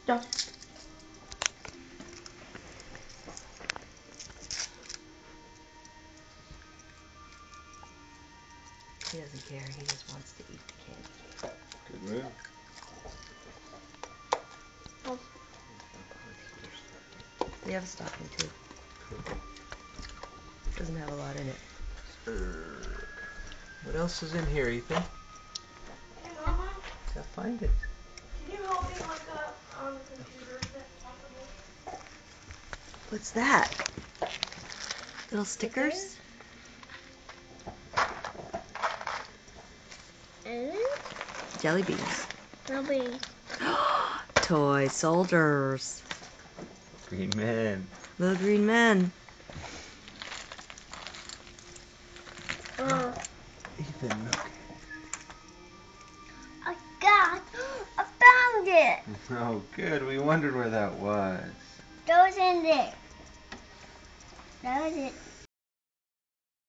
No. He doesn't care. He just wants to eat the candy. Good move. Oh. We have a stocking too. Cool. Doesn't have a lot in it. What else is in here, Ethan? Hey, Mama. Gotta find it. Can you help me look up on the computer if it's possible? What's that? Little stickers? And Jelly beans. nobody. Toy soldiers. Green man. Little green men. Ethan, look. I found it. Oh, good. We wondered where that was. That was in there. That was it.